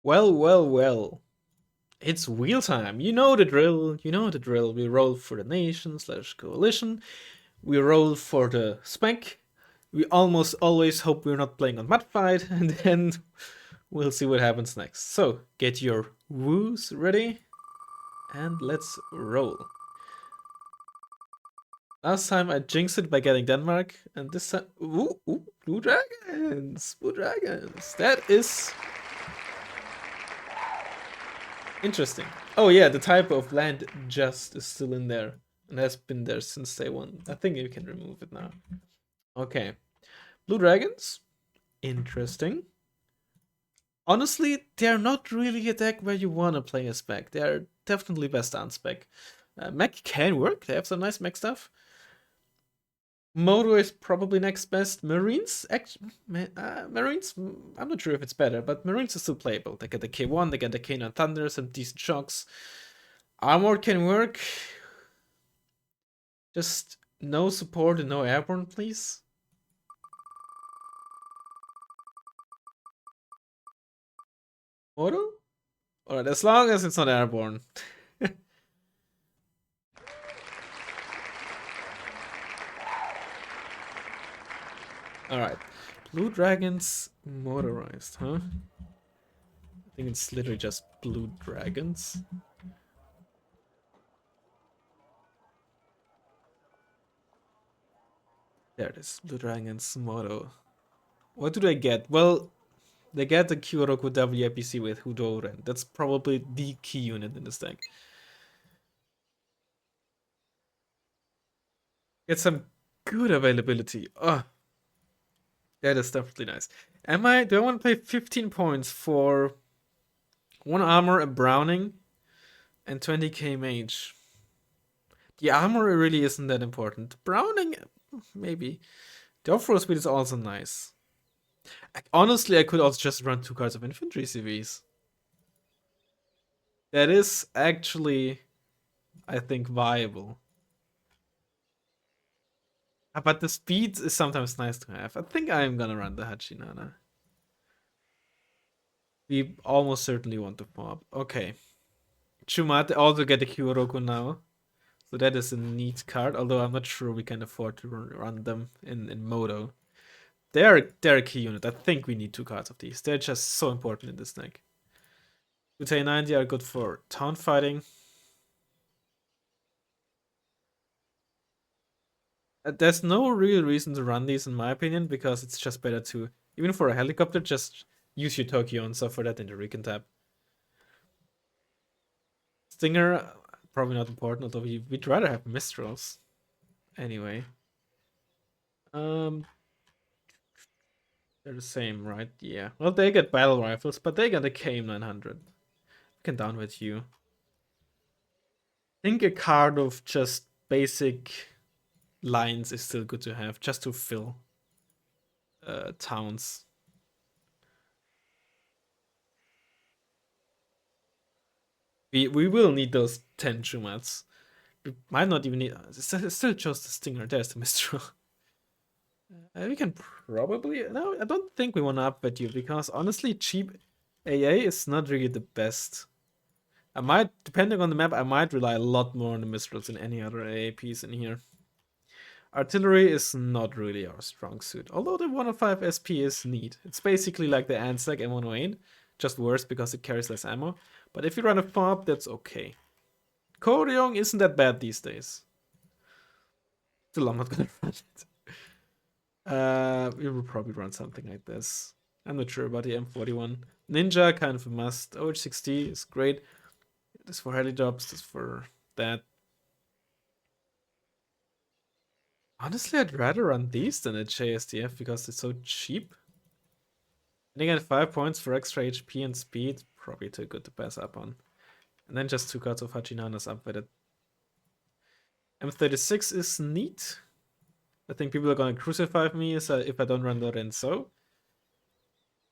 Well, well, well. It's wheel time. You know the drill. You know the drill. We roll for the nation slash coalition. We roll for the spec. We almost always hope we're not playing on mud fight, and then we'll see what happens next. So get your woos ready, and let's roll. Last time I jinxed it by getting Denmark, and this time, blue dragons, blue dragons. That is interesting. Oh yeah, the type of land just is still in there and has been there since day one. I think you can remove it now. Okay. Blue dragons. Interesting. Honestly, they're not really a deck where you want to play a spec. They're definitely best on spec. Mech can work. They have some nice mech stuff. Moto is probably next best. Marines, Marines, I'm not sure if it's better, but Marines is still playable. They get the K1, they get the K9 Thunder, some decent shocks. Armor can work. Just no support and no airborne, please. Moto? Alright, as long as it's not airborne. Alright. Blue dragons motorized, huh? I think it's literally just blue dragons. There it is. Blue dragons moto. What do they get? Well, they get the Kyoroku WAPC with Hudoren. That's probably the key unit in this deck. Get some good availability. Oh, that is definitely nice. Do I want to pay 15 points for 1 armor, a Browning, and 20k mage? The armor really isn't that important. Browning, maybe. The off-road speed is also nice. Honestly, I could also just run 2 cards of infantry CVs. That is actually, I think, viable. But the speed is sometimes nice to have. I think I'm gonna run the Hachinana. We almost certainly want to pop. Okay. Chumate also get a Kyoroku now. So that is a neat card, although I'm not sure we can afford to run them in Moto. They're a key unit. I think we need 2 cards of these. They're just so important in this deck. Utei 90 are good for town fighting. There's no real reason to run these, in my opinion, because it's just better to, even for a helicopter, just use your Tokyo and stuff for that in the Recon tab. Stinger, probably not important, although we'd rather have Mistrals. Anyway. They're the same, right? Yeah. Well, they get battle rifles, but they get a KM900. We can down with you. I think a card of just basic lines is still good to have, just to fill towns. We will need those 10 Shumats. We might not even need. Still chose the Stinger. There's the Mistral. We can probably. No, I don't think we want to upbet you because honestly, cheap AA is not really the best. I might, depending on the map, I might rely a lot more on the Mistrals than any other AA piece in here. Artillery is not really our strong suit, although the 105 SP is neat. It's basically like the Anzac M108, just worse because it carries less ammo. But if you run a fob, that's okay. Koryong isn't that bad these days. Still, I'm not gonna run it. We will probably run something like this. I'm not sure about the M41. Ninja, kind of a must. OH-60 is great. This for heli jobs, this for that. Honestly, I'd rather run these than a JSDF because it's so cheap. And again, 5 points for extra HP and speed, probably too good to pass up on. And then just 2 cards of Hachinanas up with it. M36 is neat. I think people are gonna crucify me if I don't run Lorenzo.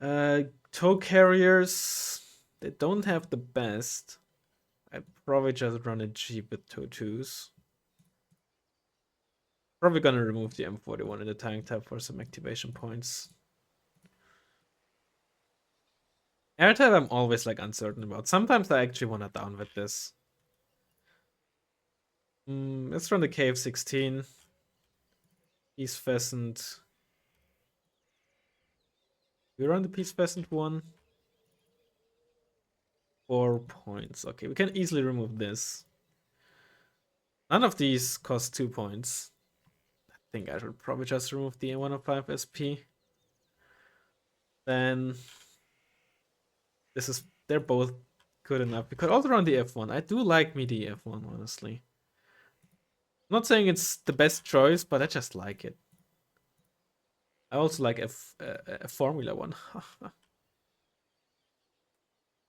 Tow carriers, they don't have the best. I'd probably just run a Jeep with tow 2s. Probably gonna remove the M41 in the tank tab for some activation points. Air type I'm always like uncertain about. Sometimes I actually want to down with this. Let's run the KF-16. Peace Pheasant. We run the Peace Pheasant one. 4 points. Okay, we can easily remove this. None of these cost 2 points. I think I should probably just remove the A105 SP. Then they're both good enough. We could also run the F1. I do like me the F1, honestly. I'm not saying it's the best choice, but I just like it. I also like a Formula One.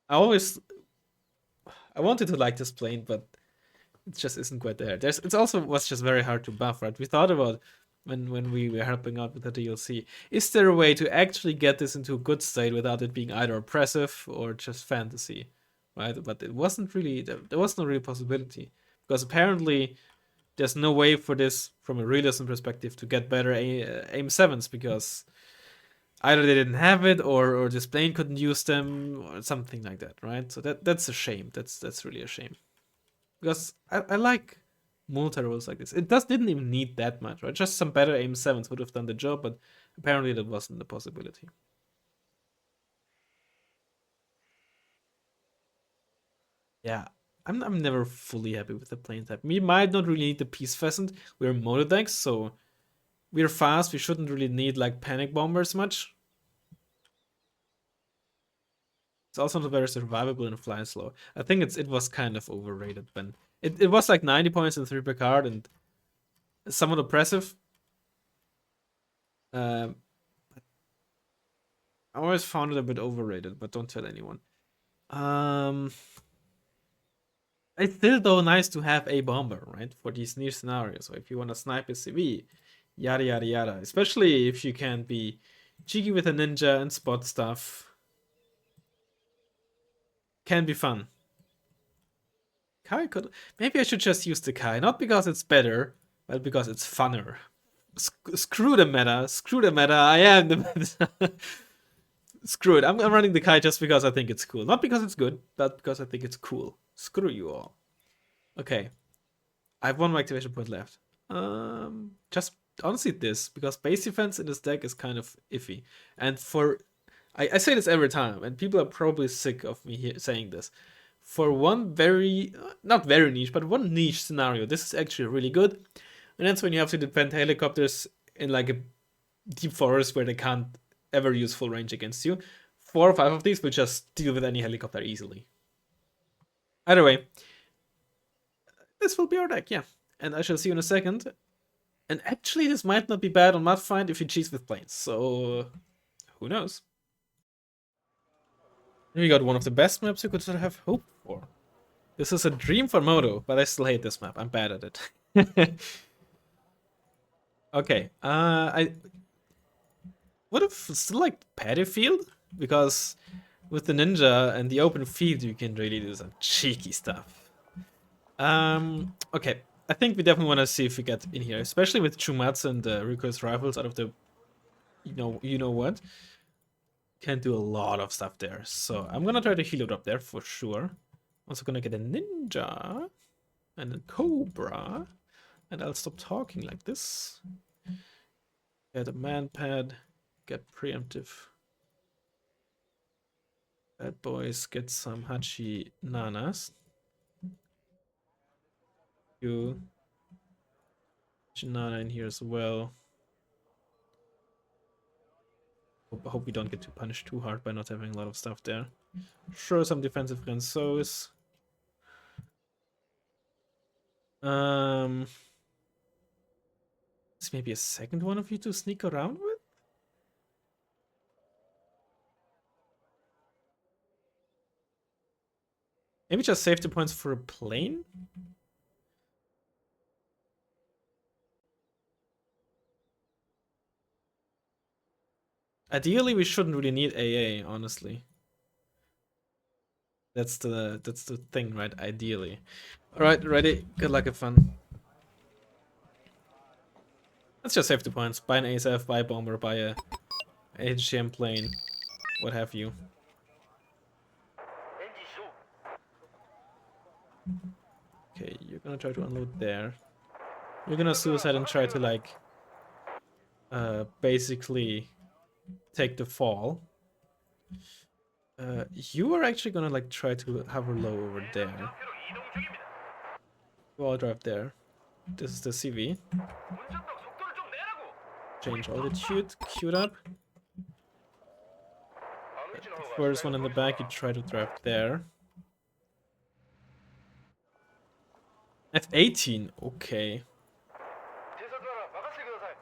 I wanted to like this plane, but it just isn't quite there. It's also was just very hard to buff, right? We thought about when we were helping out with the DLC. Is there a way to actually get this into a good state without it being either oppressive or just fantasy, right? But it wasn't really there was no real possibility because apparently there's no way for this from a realism perspective to get better aim sevens because either they didn't have it or this plane couldn't use them or something like that, right? So that's a shame. That's really a shame because I like multi rolls like this. It didn't even need that much, right? Just some better aim sevens would have done the job, but apparently that wasn't a possibility. Yeah, I'm never fully happy with the plane type. We might not really need the Peace Pheasant. We're motor decks, so we're fast. We shouldn't really need like panic bombers much. It's also not very survivable and fly slow. I think it was kind of overrated, Ben. It was like 90 points in 3 per card and somewhat oppressive. Um, I always found it a bit overrated, but don't tell anyone. Um, it's still though nice to have a bomber, right? For these niche scenarios. So if you want to snipe a CV, yada yada yada. Especially if you can be cheeky with a ninja and spot stuff. Can be fun. Kai could maybe I should just use the Kai, not because it's better, but because it's funner. Screw the meta. Screw the meta. I am the meta. Screw it. I'm running the Kai just because I think it's cool. Not because it's good, but because I think it's cool. Screw you all. Okay. I have one more activation point left. Just honestly this, because base defense in this deck is kind of iffy. And I say this every time, and people are probably sick of me saying this. For one very, not very niche, but one niche scenario, this is actually really good. And that's when you have to defend helicopters in like a deep forest where they can't ever use full range against you. 4 or 5 of these will just deal with any helicopter easily. Either way, this will be our deck, yeah. And I shall see you in a second. And actually, this might not be bad on Mudfind if you cheese with planes. So, who knows? We got one of the best maps you could have hoped for. This is a dream for Moto, but I still hate this map. I'm bad at it. Okay, I would have still liked Paddy Field because with the ninja and the open field, you can really do some cheeky stuff. Okay, I think we definitely want to see if we get in here, especially with Chumatsu and the Riku's rifles out of the, you know what. Can do a lot of stuff there. So I'm gonna try to heal it up there for sure. Also gonna get a ninja and a cobra. And I'll stop talking like this. Get a man pad. Get preemptive. Bad boys, get some Hachi Nanas. You Nana in here as well. I hope we don't get too punished too hard by not having a lot of stuff there. Sure, some defensive Rensos. Is maybe a second one of you to sneak around with? Maybe just save the points for a plane? Ideally, we shouldn't really need AA, honestly. That's the thing, right? Ideally. Alright, ready? Good luck, have fun. Let's just save the points. Buy an ASF, buy a bomber, buy a HCM plane, what have you. Okay, you're gonna try to unload there. You're gonna suicide and try to like basically take the fall. You are actually gonna like try to hover low over there. You all drive there. This is the CV. Change altitude, queued up. The first one in the back, you try to drive there. F18, okay.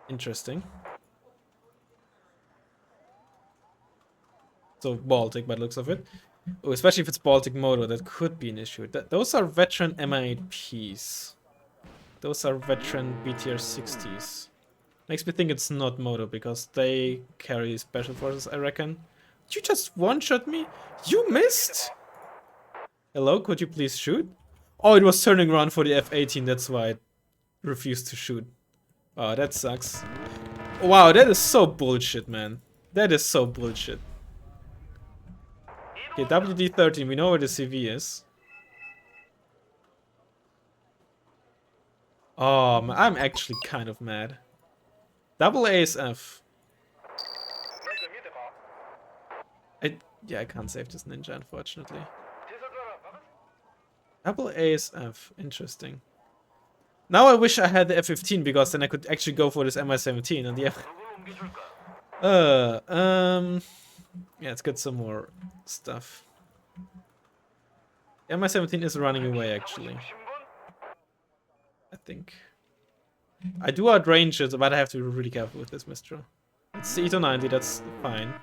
Interesting. So Baltic by the looks of it. Oh, especially if it's Baltic Moto, that could be an issue. Those are veteran MI8Ps. Those are veteran BTR 60s. Makes me think it's not Moto because they carry special forces, I reckon. You just one-shot me? You missed? Hello, could you please shoot? Oh, it was turning around for the F18, that's why I refused to shoot. Oh, that sucks. Wow, that is so bullshit, man. That is so bullshit. Okay, WD-13, we know where the CV is. Oh, I'm actually kind of mad. Double ASF. Yeah, I can't save this ninja, unfortunately. Double ASF, interesting. Now I wish I had the F-15 because then I could actually go for this Mi-17 and the F. Yeah, let's get some more stuff. Mi-17 is running away actually. I think. I do outrange it, but I have to be really careful with this Mistral. It's the Ito 90, that's fine.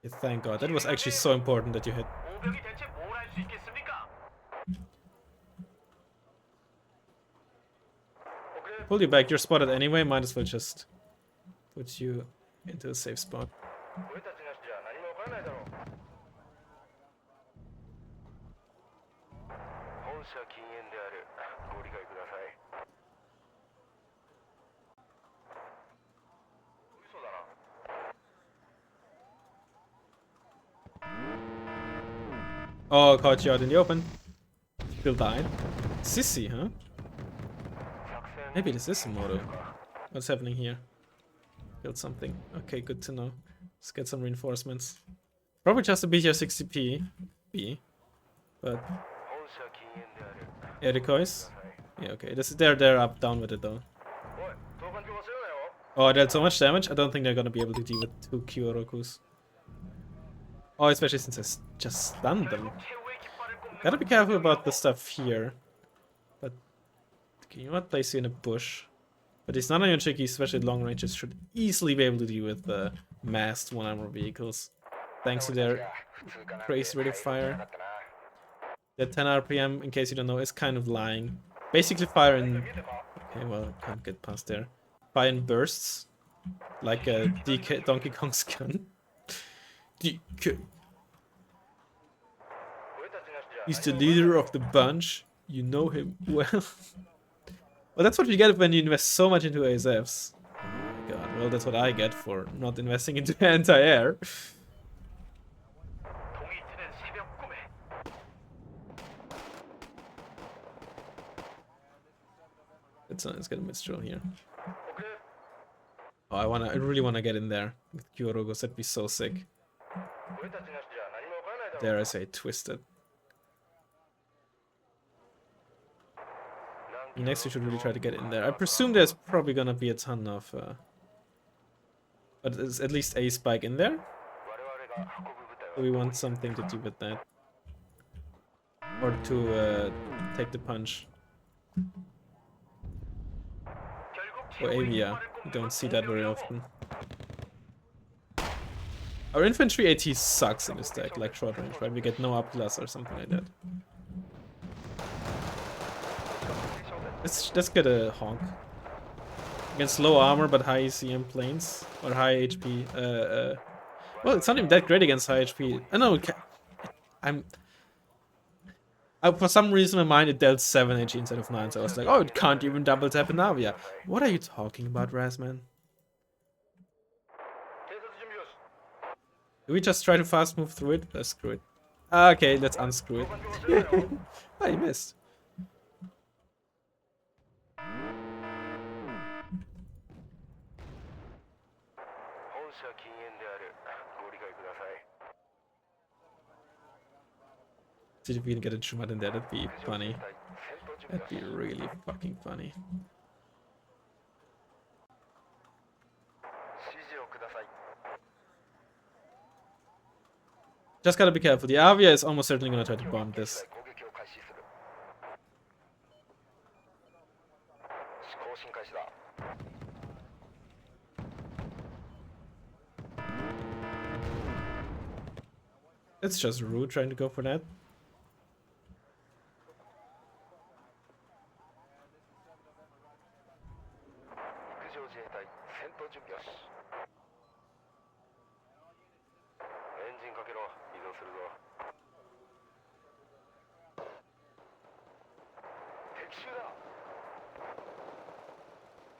Yeah, thank God, that was actually so important that you hit. Pull you back, you're spotted anyway, might as well just put you into a safe spot. Oh, caught you out in the open. Still died. Sissy, huh? Maybe this is a moto. What's happening here? Build something. Okay, good to know. Let's get some reinforcements. Probably just a BTR 60P. B. But air decoys. Yeah, okay. They're up down with it though. Oh, that's so much damage. I don't think they're gonna be able to deal with 2 Kyorokus. Oh, especially since I just stunned them. Gotta be careful about the stuff here. But can you not place you in a bush? But it's not on your Chicky, especially long ranges, should easily be able to deal with the massed one-armor vehicles. Thanks to their crazy rate of fire. That 10 RPM, in case you don't know, is kind of lying. Basically fire in... Okay, well, I can't get past there. Fire in bursts. Like a Donkey Kong's gun. DK. He's the leader of the bunch. You know him well. Well, that's what you get when you invest so much into ASFs. Oh my god, well, that's what I get for not investing into anti-air. Let's get a Mistral here. Oh, I really wanna get in there with Kyorogos, that'd be so sick. Dare I say, twisted. Next we should really try to get in there. I presume there's probably gonna be a ton of... but there's at least a spike in there. So we want something to do with that. Or to take the punch. Or Avia. You don't see that very often. Our infantry AT sucks in this deck, like short range, right? We get no up plus or something like that. Let's get a honk. Against low armor but high ECM planes. Or high HP. Well, it's not even that great against high HP. I know, For some reason in my mind it dealt 7 HE instead of 9, so I was like, oh, it can't even double tap an Avia. What are you talking about, Razzmann? Do we just try to fast move through it? Let's screw it. Okay, let's unscrew it. Oh, you missed. See if we can get a Chumat in there, that'd be funny. That'd be really fucking funny. Just gotta be careful. The Avia is almost certainly gonna try to bomb this. It's just rude trying to go for that.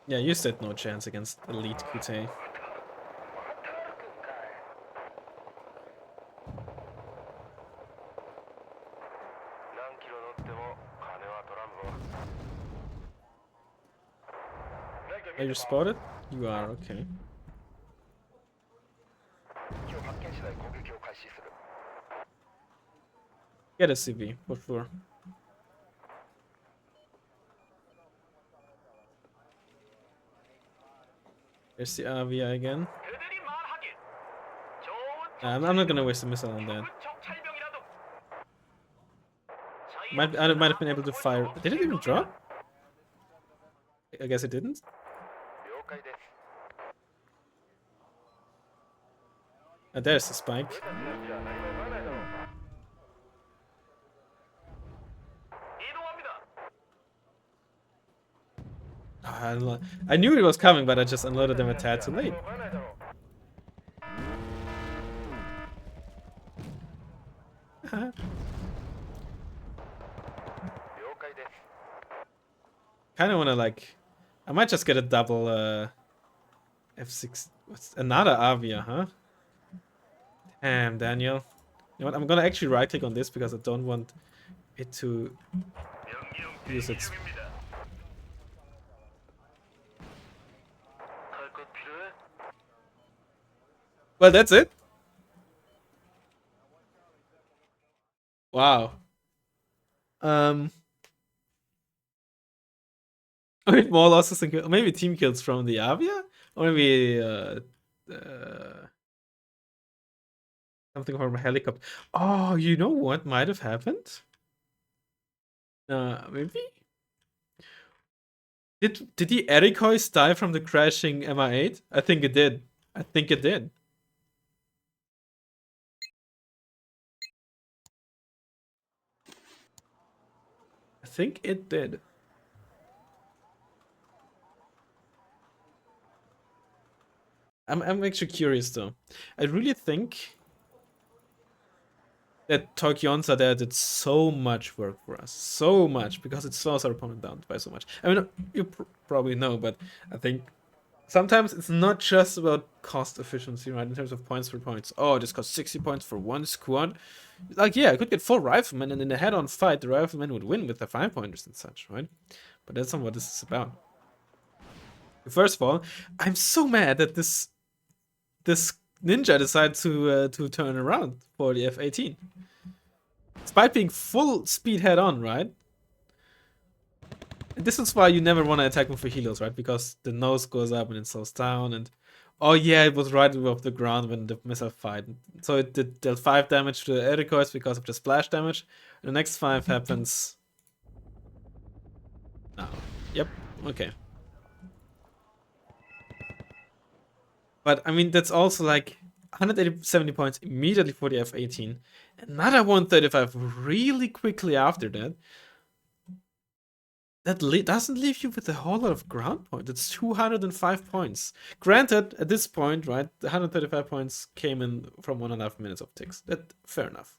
Yeah, you stood no chance against Elite Kute. Are you spotted? You are, okay. Get a CV, for sure. There's the Avia again. I'm not gonna waste a missile on that. I might have been able to fire. Did it even drop? I guess it didn't. There's the spike. I knew it was coming, but I just unloaded them a tad too late. Kind of want to like, I might just get a double F6. What's another Avia, huh? Damn, Daniel. You know what? I'm gonna actually right click on this because I don't want it to use its. Well, that's it. Wow. More losses than maybe team kills from the Avia, or maybe something from a helicopter. Oh, you know what might have happened? Maybe. Did the Erikois die from the crashing MI8? I think it did. I think it did. I think it did. I'm actually curious though. I really think that Tokionsa there did so much work for us. So much, because it slows our opponent down by so much. I mean, you probably know, but I think sometimes it's not just about cost efficiency, right? In terms of points for points. Oh, it just cost 60 points for one squad. Like, yeah, I could get 4 riflemen, and in a head-on fight, the riflemen would win with the 5-pointers and such, right? But that's not what this is about. First of all, I'm so mad that this ninja decided to turn around for the F-18. Despite being full speed head-on, right? And this is why you never want to attack them for helos, right? Because the nose goes up and it slows down, and oh yeah, it was right above the ground when the missile fired. So it dealt 5 damage to the Erikois because of the splash damage. The next 5 happens now. Yep, okay. But I mean, that's also like 170 points immediately for the F-18. Another 135 really quickly after that. That doesn't leave you with a whole lot of ground points. It's 205 points. Granted, at this point, right, the 135 points came in from 1.5 minutes of ticks. That fair enough.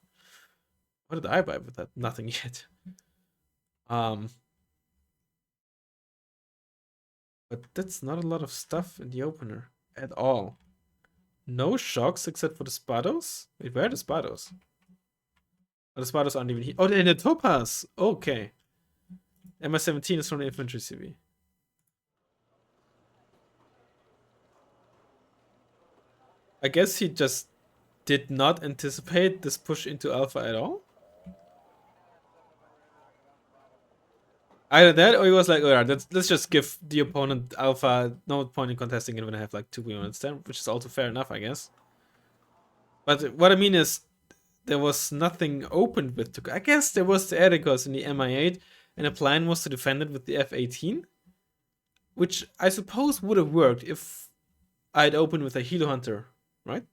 What did I buy with that? Nothing yet. But that's not a lot of stuff in the opener at all. No shocks except for the Spados? Wait, where are the Spados? Oh, the Spados aren't even here. Oh, they're in the Topaz! Okay. MS-17 is from the Infantry CV. I guess he just did not anticipate this push into Alpha at all? Either that, or he was like, alright, let's just give the opponent Alpha, no point in contesting it when I have like 2 units there, which is also fair enough, I guess. But what I mean is, there was nothing opened with. I guess there was the Ericos in the MI8, and the plan was to defend it with the F18, which I suppose would have worked if I'd opened with a Hilo Hunter, right?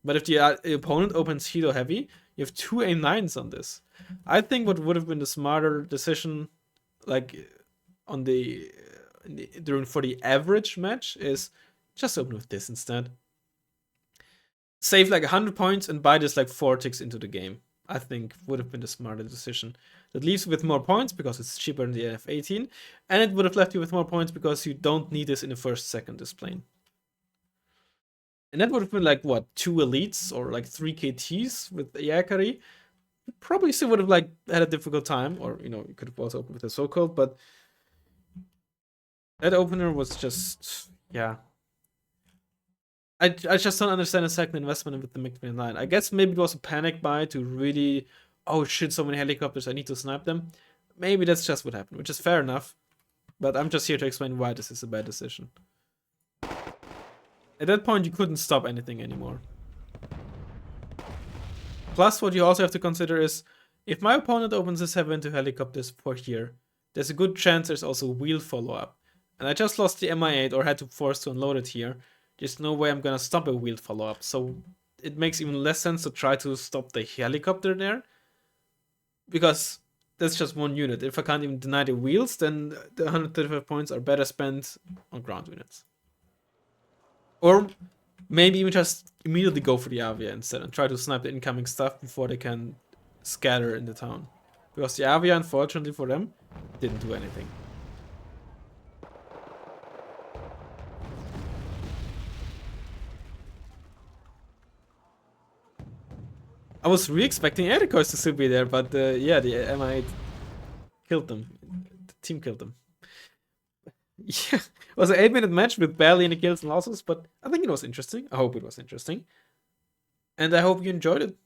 But if the opponent opens Hilo Heavy, you have 2 A9s on this. I think what would have been the smarter decision, like on during for the average match, is just open with this instead. Save like 100 points and buy this like 4 ticks into the game. I think would have been the smarter decision. That leaves you with more points because it's cheaper than the F18, and it would have left you with more points because you don't need this in the first second display. And that would have been like what, 2 elites or like 3 KTs with Yakari. Probably still would have like had a difficult time, or you could have also opened with a so-called, but that opener was just, yeah. I just don't understand the second investment with the MiG-29. I guess maybe it was a panic buy to really, oh shit, so many helicopters, I need to snipe them. Maybe that's just what happened, which is fair enough. But I'm just here to explain why this is a bad decision. At that point, you couldn't stop anything anymore. Plus, what you also have to consider is, if my opponent opens a 7 to helicopters for here, there's a good chance there's also wheel follow-up. And I just lost the MI8 or had to force to unload it here. There's no way I'm gonna stop a wheel follow-up, so it makes even less sense to try to stop the helicopter there. Because that's just 1 unit. If I can't even deny the wheels, then the 135 points are better spent on ground units. Or maybe even just immediately go for the Avia instead and try to snipe the incoming stuff before they can scatter in the town. Because the Avia, unfortunately for them, didn't do anything. I was really expecting Ericos to still be there, but yeah, the MI8 killed them. The team killed them. Yeah, it was an 8-minute match with barely any kills and losses, but I think it was interesting. I hope it was interesting. And I hope you enjoyed it.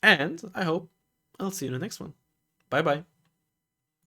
And I hope I'll see you in the next one. Bye bye.